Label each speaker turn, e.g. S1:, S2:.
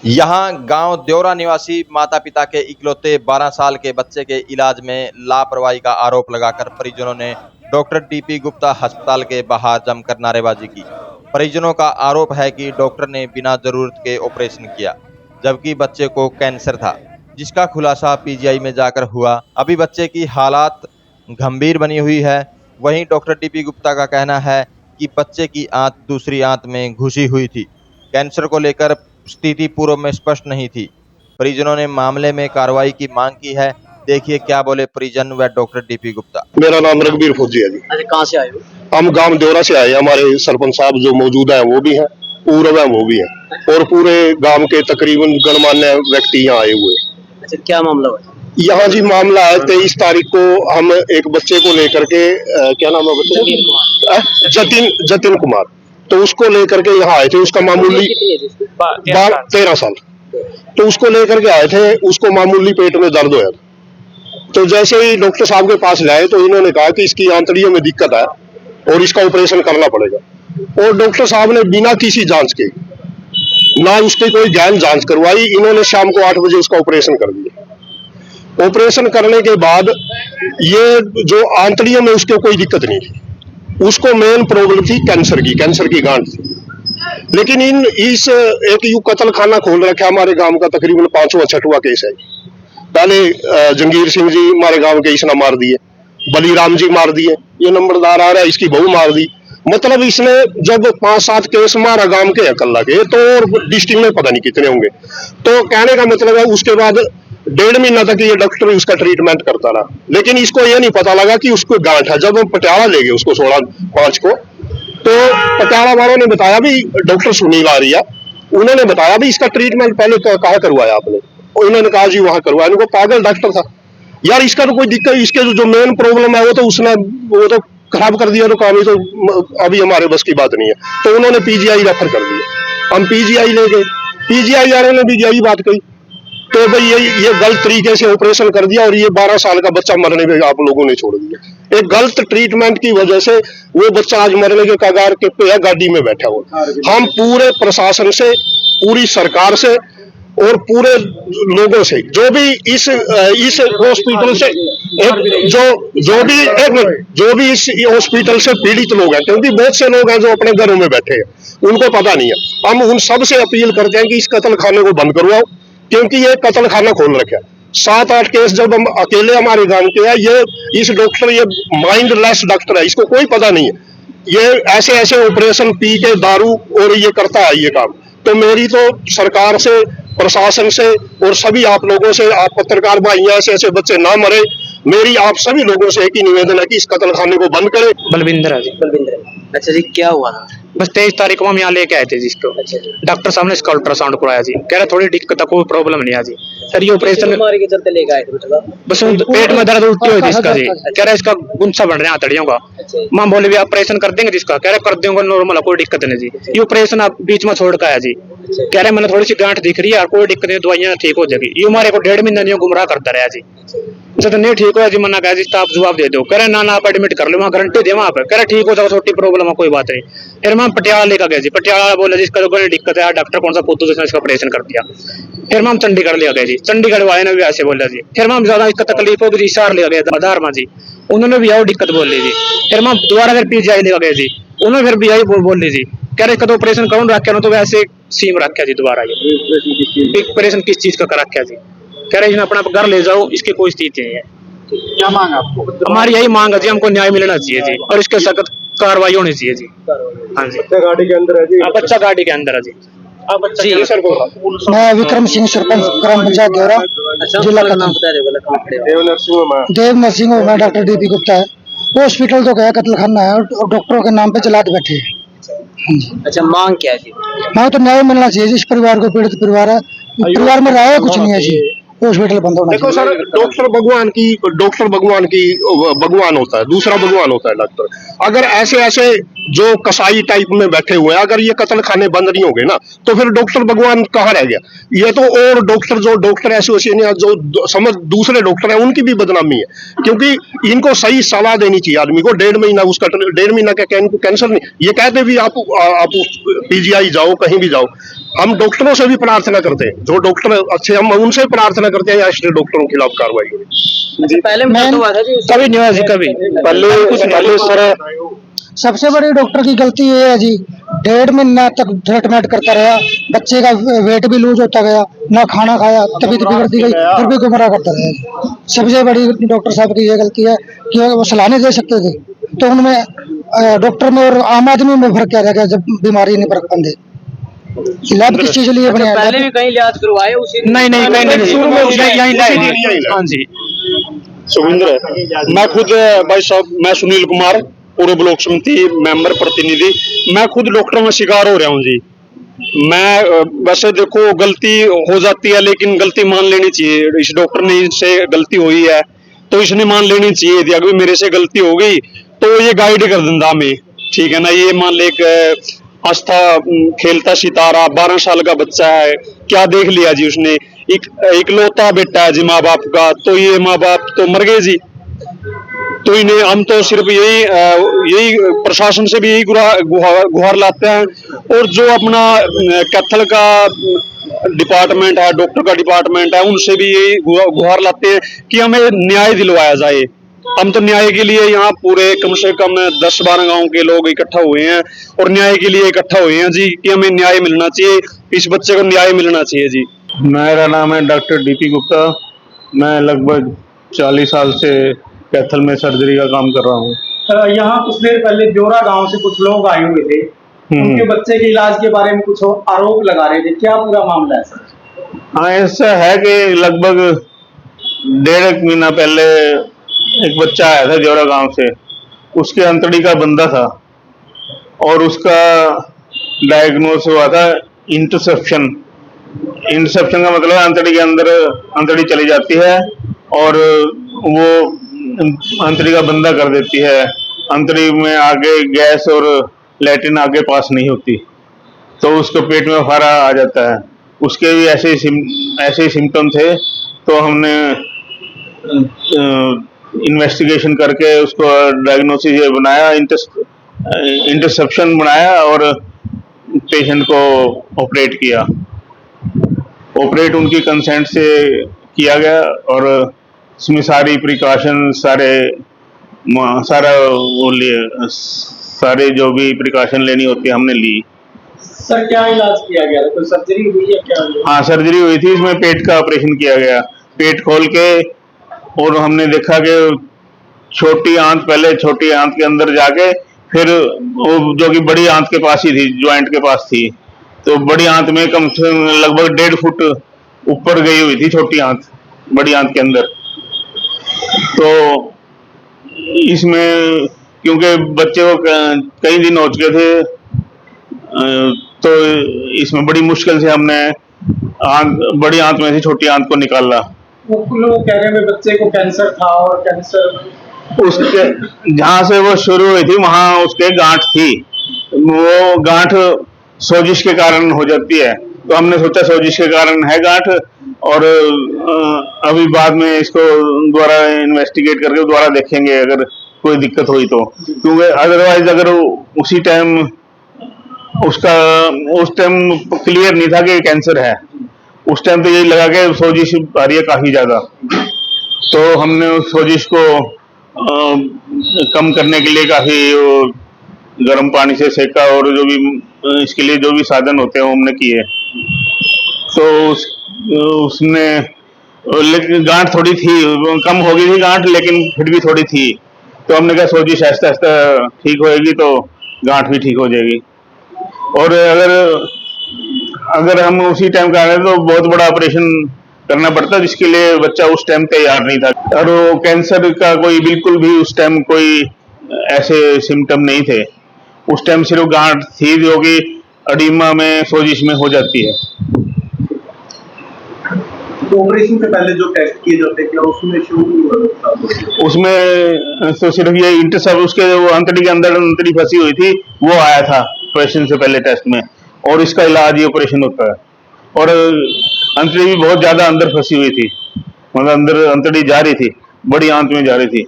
S1: यहाँ गांव देवरा निवासी माता पिता के इकलौते 12 साल के बच्चे के इलाज में लापरवाही का आरोप लगाकर परिजनों ने डॉक्टर डीपी गुप्ता अस्पताल के बाहर जमकर नारेबाजी की। परिजनों का आरोप है कि डॉक्टर ने बिना जरूरत के ऑपरेशन किया, जबकि बच्चे को कैंसर था, जिसका खुलासा पीजीआई में जाकर हुआ। अभी बच्चे की हालात गंभीर बनी हुई है। वहीं डॉक्टर डीपी गुप्ता का कहना है कि बच्चे की आंत दूसरी आंत में घुसी हुई थी। कैंसर को लेकर स्थिति पूर्व में स्पष्ट नहीं थी। परिजनों ने मामले में कार्रवाई की मांग की है। देखिए क्या बोले परिजन व डॉक्टर डीपी गुप्ता।
S2: मेरा नाम रघुवीर फौजी है जी।
S3: अच्छा, कहाँ से आए हो?
S2: हम गांव देवरा से आए। हमारे सरपंच साहब जो मौजूद हैं वो भी हैं, पूर्व हैं वो भी हैं, और पूरे गांव के तकरीबन गणमान्य व्यक्ति यहाँ आए हुए हैं।
S3: अच्छा, क्या मामला हुआ?
S2: यहाँ जी मामला है 23 तारीख को हम एक बच्चे को लेकर के क्या नाम है बच्चे? जतिन कुमार। तो उसको लेकर के यहाँ आए थे। उसका मामूली 13 साल। तो उसको लेकर के आए थे। उसको मामूली पेट में दर्द होया। तो जैसे ही डॉक्टर साहब के पास लाए तो इन्होंने कहा कि इसकी आंतड़ियों में दिक्कत है और इसका ऑपरेशन करना पड़ेगा। और डॉक्टर साहब ने बिना किसी जांच के, ना उसकी कोई गहन जांच करवाई, इन्होंने शाम को 8 बजे उसका ऑपरेशन कर दिया। ऑपरेशन करने के बाद ये जो आंतड़ियों में उसको कोई दिक्कत नहीं थी, उसको मेन प्रॉब्लम थी कैंसर की गांठ थी। लेकिन इस एक यू कत्ल खाना खोल रखा हमारे गांव का, तकरीबन 5वां 6वां केस है। पहले जंगीर सिंह जी हमारे गांव के इसने मार दिए, बलीराम जी मार दिए, ये नंबरदार आ रहा है इसकी बहू मार दी। मतलब इसने जब 5-7 केस मारा गांव के अकल्ला के, तो डिस्ट्रिक्ट में पता नहीं कितने होंगे। तो कहने का मतलब है उसके बाद 1.5 महीना तक ये डॉक्टर उसका ट्रीटमेंट करता रहा, लेकिन इसको ये नहीं पता लगा कि उसको गांठ है। जब हम पटियाला ले गए उसको 16/5 को, तो पटियाला वालों ने बताया भी डॉक्टर सुनील आ रही है, उन्होंने बताया भी इसका ट्रीटमेंट पहले कहाँ करवाया आपने? उन्होंने कहा जी वहां करवाया। इनको पागल डॉक्टर था यार, इसका तो कोई दिक्कत, इसके जो मेन प्रॉब्लम है वो तो खराब कर दिया। तो काम ही तो अभी हमारे बस की बात नहीं है। तो उन्होंने पीजीआई रेफर कर दिया। हम पीजीआई ले गए, पीजीआई वाले ने भी यही बात कही। तो भाई ये गलत तरीके से ऑपरेशन कर दिया और ये 12 साल का बच्चा मरने पे आप लोगों ने छोड़ दिया। एक गलत ट्रीटमेंट की वजह से वो बच्चा आज मरने के कगार के पे है, गाड़ी में बैठा हुआ। हम पूरे प्रशासन से, पूरी सरकार से और पूरे लोगों से, जो भी इस हॉस्पिटल से जो भी इस हॉस्पिटल से पीड़ित लोग हैं, क्योंकि बहुत से लोग हैं जो अपने घरों में बैठे हैं, उनको पता नहीं है। हम उन सब से अपील करते हैं कि इस कत्ल खाने को बंद करवाओ, क्योंकि ये कत्ल खाना खोल रखा है। 7-8 केस जब हम अकेले हमारे गांव के हैं, ये इस डॉक्टर, ये माइंडलेस डॉक्टर है, इसको कोई पता नहीं है। ये ऐसे ऑपरेशन पी के दारू और ये करता है ये काम। तो मेरी तो सरकार से, प्रशासन से और सभी आप लोगों से, आप पत्रकार भाई, ऐसे बच्चे ना मरे, मेरी आप सभी लोगों से एक ही निवेदन है कि इस कत्ल खाने को बंद करें।
S3: बलविंदर है जी। बलविंदर, अच्छा जी, क्या हुआ था?
S4: बस 23 तारीख को हम यहाँ लेके आए थे जिसको।
S3: अच्छा जी।
S4: डॉक्टर साहब ने इसका अल्ट्रासाउंड कराया जी, कह रहे थोड़ी दिक्कत है, कोई प्रॉब्लम नहीं है जी। सर ये ऑपरेशन
S3: बीमारी के चलते लेके आए थे मतलब?
S4: बस पेट में दर्द उल्टी हुई थी इसका जी, कह रहे इसका गुंसा बन रहे हैं आंतड़ियों का। मां बोले भी ऑपरेशन कर देंगे जिसका, कह रहे कर देंगे नॉर्मल है, कोई दिक्कत नहीं जी। ये ऑपरेशन आप बीच में छोड़ का है जी, कह रहे मैंने थोड़ी सी गांठ दिख रही है, कोई दिक्कत नहीं, दवाइयां ठीक हो जाएगी। ये हमारे को 1.5 महीना गुमराह करता रहा जी। तो नहीं ठीक हो जी, मना कहा जी आप जवाब दे दो, कह रहे ना आप एडमिट कर लो, वहाँ गारंटी दे वहाँ पे, कह रहे ठीक हो जाओ, छोटी प्रॉब्लम है कोई बात नहीं। फिर मैं पटियाला लेकर गया जी, पटियाला बोले जी इसका कोई दिक्कत है, डॉक्टर कौन सा पुतु जिसने इसका ऑपरेशन कर दिया। फिर हम चंडीगढ़ ले गए जी, चंडीगढ़ वाले ने भी ऐसे बोला जी। फिर हम ज्यादा इसका तकलीफ होगी जी, सार ले गए आधार में जी, उन्होंने भी आओ दिक्कत बोल ली जी। फिर हम दोबारा फिर पीजीआई ले गए जी, उन्होंने फिर भी यही बोल ली जी, कह रहे इसका तो ऑपरेशन कौन रखा, तो वैसे सीम रखा जी। दोबारा ये ऑपरेशन किस चीज का कर रखा जी, कह रहे अपना घर ले जाओ, इसकी कोई स्थिति नहीं है।
S3: क्या मांग आपको?
S4: हमारी यही मांग है जी, हमको न्याय मिलना चाहिए जी, और इसके सख्त कार्रवाई होनी चाहिए जी। हाँ जी,
S2: बच्चा गाड़ी के अंदर है जी।
S4: बच्चा गाड़ी के अंदर है जी।
S5: मैं विक्रम सिंह, सरपंच ग्राम पंचायत देवरा, जिला का
S3: नाम बता रहे?
S5: देव नरसिंह हो। मैं डॉक्टर डीपी गुप्ता है। हॉस्पिटल तो गया कत्ल खाना है और डॉक्टरों के नाम पे चला के बैठे हैं।
S3: अच्छा, मांग क्या है जी?
S5: मैं तो न्याय मिलना चाहिए जिस परिवार को, पीड़ित परिवार है, परिवार में राय कुछ नहीं है जी। हॉस्पिटल बंद होना
S2: देखो
S5: चाहिए।
S2: सर, डॉक्टर भगवान होता है, दूसरा भगवान होता है डॉक्टर। अगर ऐसे ऐसे जो कसाई टाइप में बैठे हुए हैं, अगर ये कत्ल खाने बंद नहीं होंगे ना, तो फिर डॉक्टर भगवान कहाँ रह गया? ये तो और डॉक्टर एसोसिएशन या जो समझ दूसरे डॉक्टर हैं उनकी भी बदनामी है, क्योंकि इनको सही सलाह देनी चाहिए आदमी को। 1.5 महीना उसका 1.5 महीना का इनको कैंसर नहीं, ये कहते भी आप पीजीआई जाओ, कहीं भी जाओ। हम डॉक्टरों से भी प्रार्थना करते हैं, जो डॉक्टर अच्छे, हम उनसे प्रार्थना करते हैं ऐसे डॉक्टरों के खिलाफ कार्रवाई हो।
S3: अच्छा, पहले में हुआ था जी
S4: कभी नहीं हुआ जी, कभी
S2: पहले सर
S5: सबसे बड़ी डॉक्टर की गलती ये है जी, 1.5 महीना तक ट्रीटमेंट करता रहा, बच्चे का वेट भी लूज होता गया, ना खाना खाया, तबीयत बिगड़ती गई, फिर भी गुमराह करता रहा। सबसे बड़ी डॉक्टर साहब की ये गलती है कि वो सलाह नहीं दे सकते थे, तो उनमें डॉक्टर में और आम आदमी में फर्क क्या रह गया जब बीमारी नहीं फर्क पाते। लैब किस चीज के लिए
S3: अच्छा,
S5: बने
S3: पहले भी कहीं इलाज करवाए उसी
S4: नहीं नहीं कहीं नहीं,
S2: शुरू में
S4: यहीं लाए
S2: यहीं
S4: जी।
S2: लाए।
S4: हाँ जी।
S6: सुविंदर, मैं खुद भाई साहब, मैं सुनील कुमार, पूर्व ब्लॉक समिति मेंबर प्रतिनिधि, मैं खुद डॉक्टरों में शिकार हो रहा हूँ जी। मैं वैसे देखो गलती हो जाती है, लेकिन गलती मान लेनी चाहिए। इस डॉक्टर ने से गलती हुई है तो इसने मान लेनी चाहिए थी। अगर मेरे से गलती हो गई तो ये गाइड कर देता हमें, ठीक है ना। ये मान ले आस्था खेलता सितारा 12 साल का बच्चा है, क्या देख लिया जी उसने। इकलौता बेटा है जी माँ बाप का, तो ये माँ बाप तो मर गए जी। तो इन्हें हम तो सिर्फ यही प्रशासन से भी यही गुहार लाते हैं, और जो अपना कैथल का डिपार्टमेंट है, डॉक्टर का डिपार्टमेंट है, उनसे भी यही गुहार लाते हैं कि हमें न्याय दिलवाया जाए। हम तो न्याय के लिए यहाँ पूरे कम से कम 10-12 गांव के लोग इकट्ठा हुए हैं और न्याय के लिए इकट्ठा हुए हैं जी, कि हमें न्याय मिलना चाहिए, इस बच्चे को न्याय मिलना चाहिए जी।
S7: मेरा नाम है डॉक्टर डीपी गुप्ता। मैं लगभग 40 साल से कैथल में सर्जरी का काम कर रहा हूँ।
S8: यहाँ कुछ देर पहले ब्योरा गांव से कुछ लोग आए हुए थे, उनके बच्चे के इलाज के बारे में कुछ आरोप लगा रहे थे, क्या पूरा मामला है सर?
S7: हाँ, ऐसा है कि लगभग 1.5 महीना पहले एक बच्चा आया था ब्योरा गांव से, उसके अंतड़ी का बंदा था और उसका डायग्नोस हुआ था इंटरसेप्शन। इंटरसेप्शन का मतलब अंतड़ी के अंदर अंतड़ी चली जाती है और वो अंतड़ी का बंदा कर देती है। अंतड़ी में आगे गैस और लैट्रिन आगे पास नहीं होती, तो उसको पेट में फारा आ जाता है। उसके भी ऐसे ही सिम्टम थे, तो हमने इन्वेस्टिगेशन करके उसको डायग्नोसिस बनाया, इंटरसेप्शन बनाया और पेशेंट को ऑपरेट किया। ऑपरेट उनकी कंसेंट से किया गया और इसमें सारी प्रिकॉशन सारे जो भी प्रिकॉशन लेनी होती है हमने ली।
S8: सर क्या इलाज किया गया था, कोई सर्जरी हुई है क्या?
S7: हाँ, सर्जरी हुई थी, इसमें पेट का ऑपरेशन किया गया, पेट खोल के। और हमने देखा कि छोटी आंत के अंदर जाके फिर वो जो कि बड़ी आंत के पास ही थी, ज्वाइंट के पास थी, तो बड़ी आंत में कम से कम लगभग 1.5 फुट ऊपर गई हुई थी छोटी आंत बड़ी आंत के अंदर। तो इसमें क्योंकि बच्चे को कई दिन हो चुके थे, तो इसमें बड़ी मुश्किल से हमने बड़ी आंत में से छोटी आंत को निकाला।
S8: वो लोग कह रहे हैं बच्चे को कैंसर था और कैंसर
S7: उसके जहाँ से वो शुरू हुई थी वहां उसके गांठ थी, वो गांठ सोजिश के कारण हो जाती है, तो हमने सोचा सोजिश के कारण है गांठ, और अभी बाद में इसको दोबारा इन्वेस्टिगेट करके दोबारा देखेंगे अगर कोई दिक्कत हुई तो। क्योंकि अदरवाइज अगर उस टाइम क्लियर नहीं था कि कैंसर है, उस टाइम तो यही लगा कि सोजिश आ रही है काफी ज्यादा, तो हमने उस सोजिश को कम करने के लिए काफी गर्म पानी से सेका और जो भी इसके लिए जो भी साधन होते हैं वो हमने किए। तो उसने लेकिन गांठ थोड़ी थी, कम हो गई थी गांठ, लेकिन फिर भी थोड़ी थी, तो हमने कहा सोजिश आहिस्ता आहिस्ता ठीक होएगी तो गांठ भी ठीक हो जाएगी। और अगर हम उसी टाइम का तो बहुत बड़ा ऑपरेशन करना पड़ता, जिसके लिए बच्चा उस टाइम तैयार नहीं था। और वो कैंसर का कोई बिल्कुल भी उस टाइम कोई ऐसे सिम्टम नहीं थे, उस टाइम सिर्फ गांठ थी जो कि अडीमा में सोजिश में हो जाती है।
S8: तो ऑपरेशन से पहले जो टेस्ट किए जाते हैं क्या उसमें शो नहीं हुआ?
S7: उसमें तो सिर्फ ये इंटरसेप्ट उसके वो अंतड़ी के अंदर अंतड़ी फंसी हुई थी, वो आया था ऑपरेशन से पहले टेस्ट में, और इसका इलाज ये ऑपरेशन होता है। और अंतड़ी भी बहुत ज्यादा अंदर फंसी हुई थी, मतलब अंदर अंतड़ी जा रही थी, बड़ी आंत में जा रही थी।